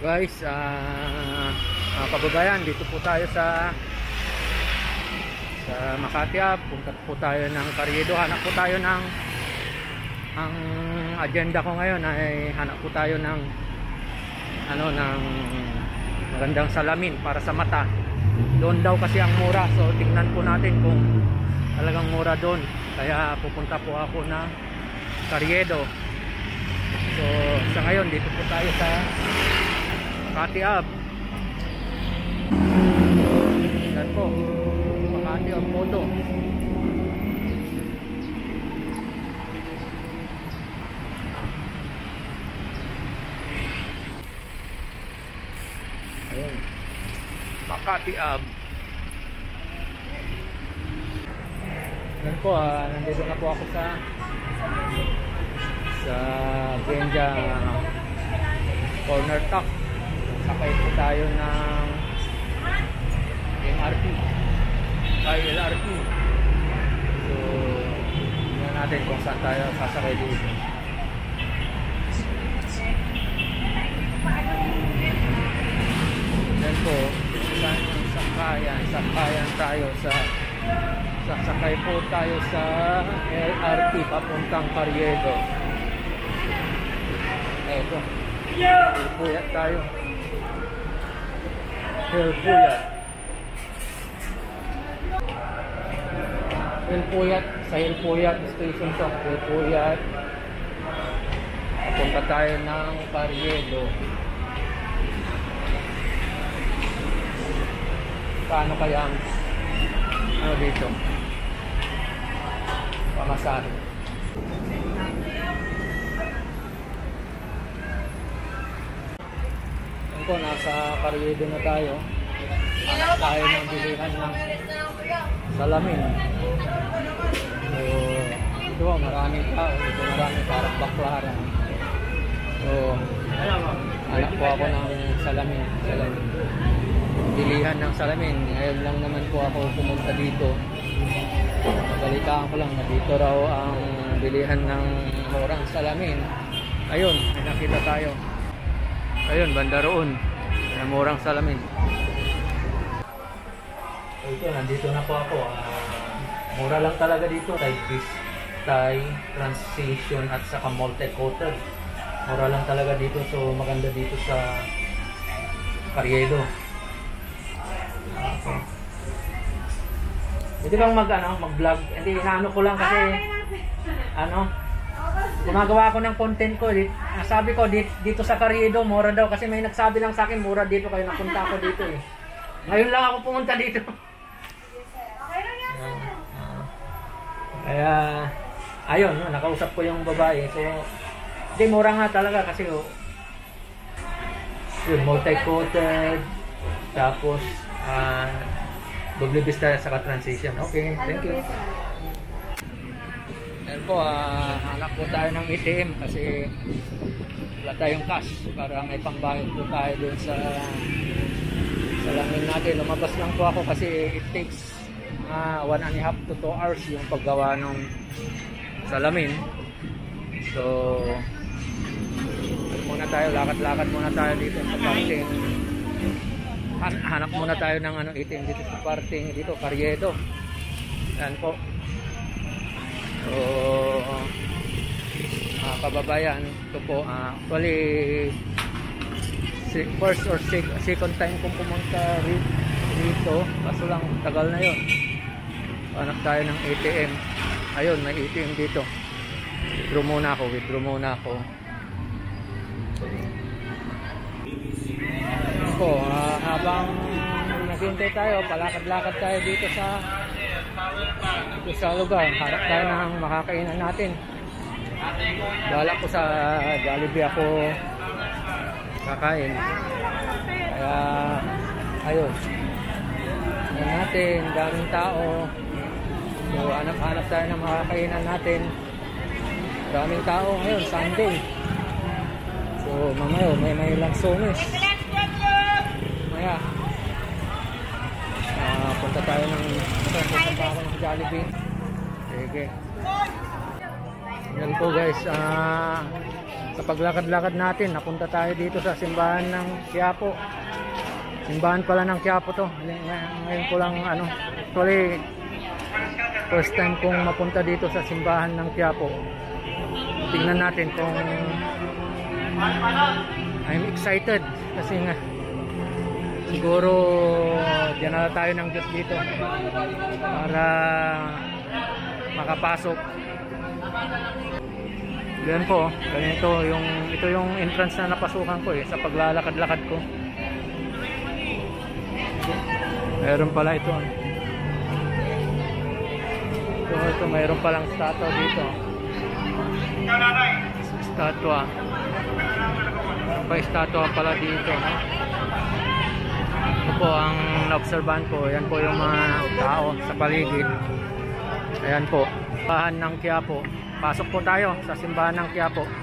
Guys, kababayan, dito po tayo sa Makati. Punta po tayo ng Carriedo. Hanap po tayo ng ang agenda ko ngayon ay hanap po tayo ng ng magandang salamin para sa mata. Doon daw kasi ang mura, so tingnan po natin kung talagang mura doon. Kaya pupunta po ako ng Carriedo. So sa ngayon dito po tayo sa Makati. Yan po, Makati Moto. Ayun, Makati Yan po, nandito na po ako sa Benja Corner Top. Sakay po tayo ng MRT ay LRT. So tingnan natin kung saan tayo sasakay dito. Yan po, sakayan tayo sasakay po tayo sa LRT papuntang Carriedo. Eto, Hilpuyat tayo. Hilpuyat, sa Hilpuyat station to. Hilpuyat, papunta tayo ng Carriedo. Paano kaya ang dito pamasahe? Ko nasa Carriedo na tayo. Hanap tayo ng bilihan ng salamin. So ito maraming tao, ito maraming parang baklaran. So hanap po ako ng salamin. Bilihan ng salamin. Ngayon lang naman po ako pumunta dito. Nabalitaan ko lang na dito raw ang bilihan ng murang salamin. Ayun, may nakita tayo. Ayun, banda roon. Murang salamin. Ito, nandito na po ako. Mura lang talaga dito. Thai transition at saka multi-coated. Mura lang talaga dito. So maganda dito sa Carriedo. Hindi bang mag-vlog? Hindi, inaano ko lang kasi gumagawa ako ng content ko. Sabi ko dito sa Carriedo mura daw kasi may nagsabi lang sa akin mura dito, kaya napunta ako dito eh. Ngayon lang ako pumunta dito. Kaya ayun, nakausap ko yung babae. So hindi, mura nga talaga kasi yun, multi-coated, tapos double vista saka transition. Okay, thank you. Ayan po, hanap po tayo ng ATM kasi wala tayong cash para may pangbayad po tayo dun sa salamin natin. Lumabas lang po ako kasi it takes 1.5 to 2 hours yung paggawa ng salamin. So muna tayo, lakad-lakad muna tayo dito sa parting. Hanap muna tayo ng ATM dito sa parting dito, Carriedo. Ayan po. So kababayan, ito po actually first or second time kong pumunta dito, kaso lang tagal na yun. Hanap tayo ng ATM. Ayun, may ATM dito. Withdraw muna ako. So habang naghihintay tayo, palakad-lakad tayo dito sa lugar. Harap tayo ng makakainan natin. Wala ko sa Jollibee ako kakain. Kaya ayun, tingnan natin, daming tao. So hanap tayo ng makakainan natin. Daming tao ngayon, Sunday. So mamaya may lansones. Maya punta tayo ng Jollibee. Sige. Yan po guys, sa paglakad-lakad natin, napunta tayo dito sa simbahan ng Quiapo. Simbahan pala ng Quiapo to. Ngayon ko lang actually first time kong mapunta dito sa simbahan ng Quiapo. Tingnan natin kung I'm excited kasi nga siguro dinala tayo ng Diyos dito para makapasok. Ganyan po, ganito ito yung entrance na napasukan ko sa paglalakad-lakad ko. Meron pala ito. Ito mayroon palang statwa dito. Statwa. May statwa pala dito, no? Ito po ang na-obserbahan ko. Yan po yung mga tao sa paligid. Ayan po, simbahan ng Quiapo. Pasok po tayo sa simbahan ng Quiapo. Po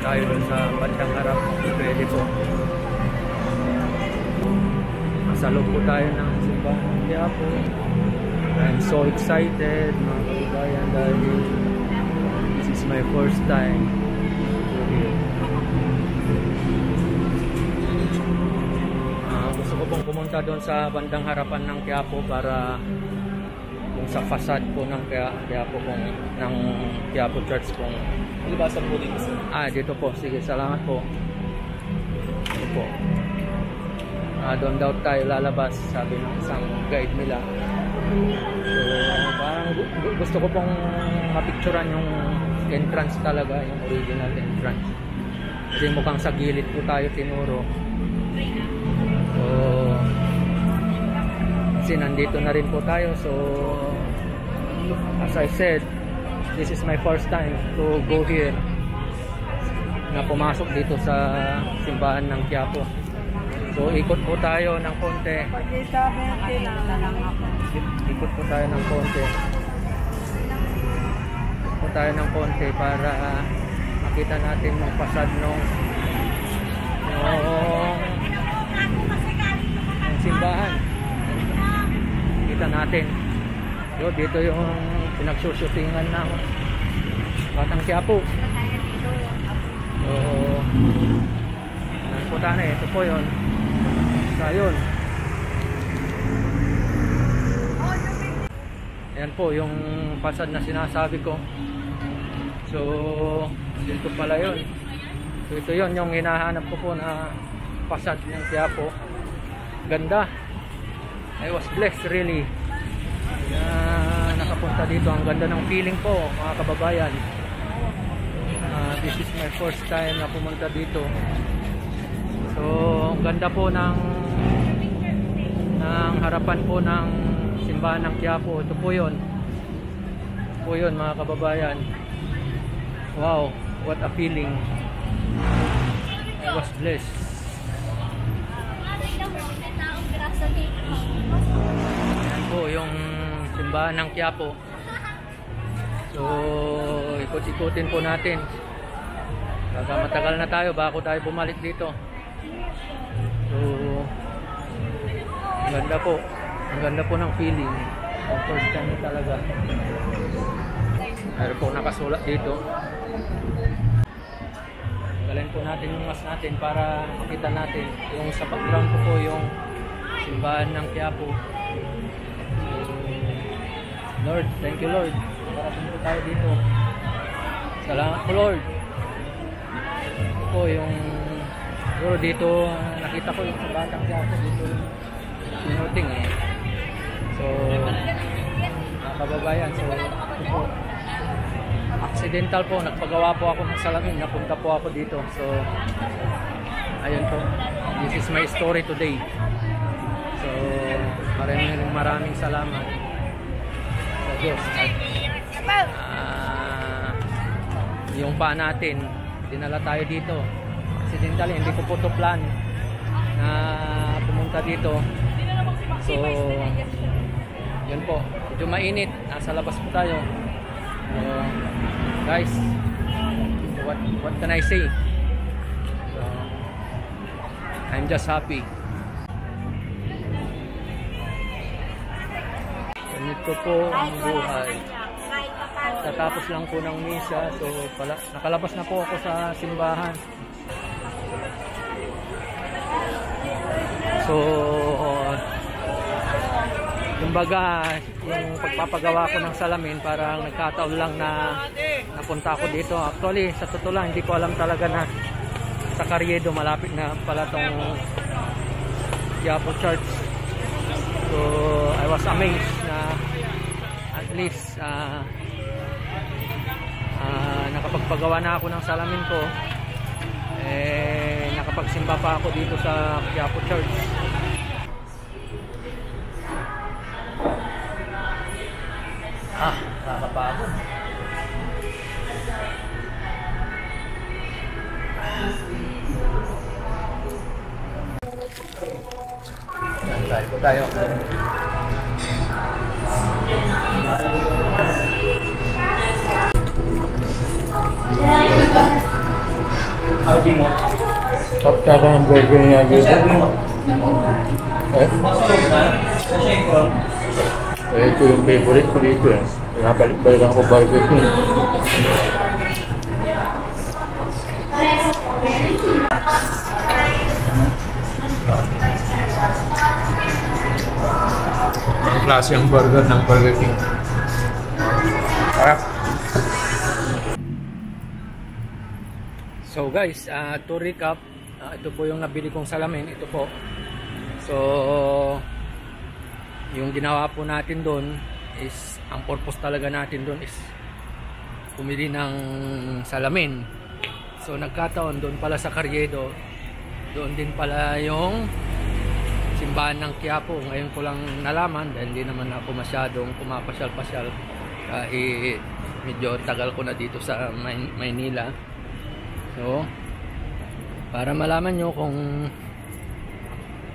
tayo dun sa bandang harap. Pwede po. Masalog po tayo ng simbahan ng Quiapo. I'm so excited mga kababayan dahil this is my first time to here. Gusto ko pong pumunta doon sa bandang harapan ng Quiapo para yung sa facade po ng Quiapo ng Quiapo Church kung libasan po dito. Dito po. Sige, salamat po. Ito po. Doon daw tayo lalabas, sabi ng isang guide nila. So, parang gusto ko pong mapicturan yung entrance talaga, yung original entrance. Kasi mukhang sa gilid po tayo tinuro. So, kasi nandito na rin po tayo. So, as I said, this is my first time to go here, na pumasok dito sa simbahan ng Quiapo. So, ikot po tayo ng konti. Ikot po tayo ng konti. Ikot po tayo ng konti para makita natin yung fasad ng simbahan. Kita natin. Dito yung pinagsushootingan ng Batang Quiapo. So, puta na ito po yun. Ayun. Ayan po yung fasad na sinasabi ko. So, dito pala yun. So, ito yun yung hinahanap ko po na fasad ng Quiapo. Ganda. I was blessed really na nakapunta dito. Ang ganda ng feeling po mga kababayan. This is my first time na pumunta dito. So, ang ganda po ng harapan po ng simbahan ng Quiapo. Ito po yun. Ito po yun mga kababayan. Wow, what a feeling. I was blessed. Yan po yung simbahan ng Quiapo. So, ikot-ikutin po natin. Matagal na tayo bago tayo bumalik dito. So, ang ganda po. Ang ganda po ng feeling. Ang first time talaga. Meron po nakasulat dito. Galin po natin yung mas natin para makita natin. Yung sa background ko po yung simbahan ng Quiapo. So, Lord, thank you Lord. Parating po tayo dito. Salamat po Lord. Ito po yung dito nakita ko yung sa Batang Quiapo dito sinuting So, kababayan, so ito po accidental po, nagpagawa po ako ng salamin, napunta po ako dito. So, ayun po, this is my story today. So, maraming salamat sa Diyos at yung pa natin dinala tayo dito accidentally, hindi ko po to plan na pumunta dito. So, yun po, medyo mainit, nasa labas po tayo. Guys, what can I say? I'm just happy. Ganito po ang buhay. Tatapos lang po ng misa, so nakalabas na po ako sa simbahan. So kumbaga yung pagpapagawa ko ng salamin, parang nagkataon lang na napunta ako dito. Actually sa totoo lang, hindi ko alam talaga na sa Carriedo malapit na pala tong Quiapo Church. So I was amazed na at least nakapagpagawa na ako ng salamin ko, nakapagsimba pa ako dito sa Quiapo Church. Nakakapagod. Tayo po tayo. Tapos ka ng burger niya dito. Ito yung favorite ko dito eh. Nakabalik-balik ako Burger King. Ang klase ang burger ng Burger King. Sarap. So guys, to recap, ito po yung nabili kong salamin. Ito po. So yung ginawa po natin doon is, ang purpose talaga natin doon is pumili ng salamin. So nagkataon doon pala sa Carriedo, doon din pala yung simbahan ng Quiapo. Ngayon ko lang nalaman dahil hindi naman ako masyadong pumapasyal-pasyal, kahit medyo tagal ko na dito sa Maynila. So para malaman nyo kung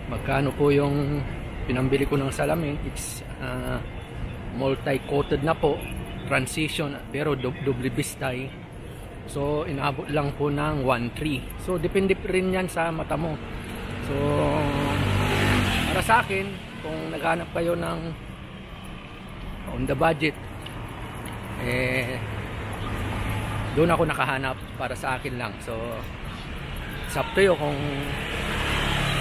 magkano po yung pinambili ko ng salamin, it's multi-coated na po, transition, pero double bistay. So inabot lang po ng 1.3. So depende rin yan sa mata mo. So para sa akin, kung naghanap kayo ng on the budget, doon ako nakahanap para sa akin lang. So it's up to you kung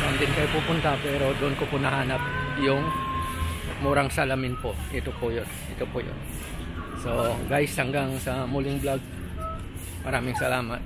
saan din kayo pupunta, pero doon ko po nahanap yung murang salamin po. Ito po yun. So guys, hanggang sa muling vlog, maraming salamat.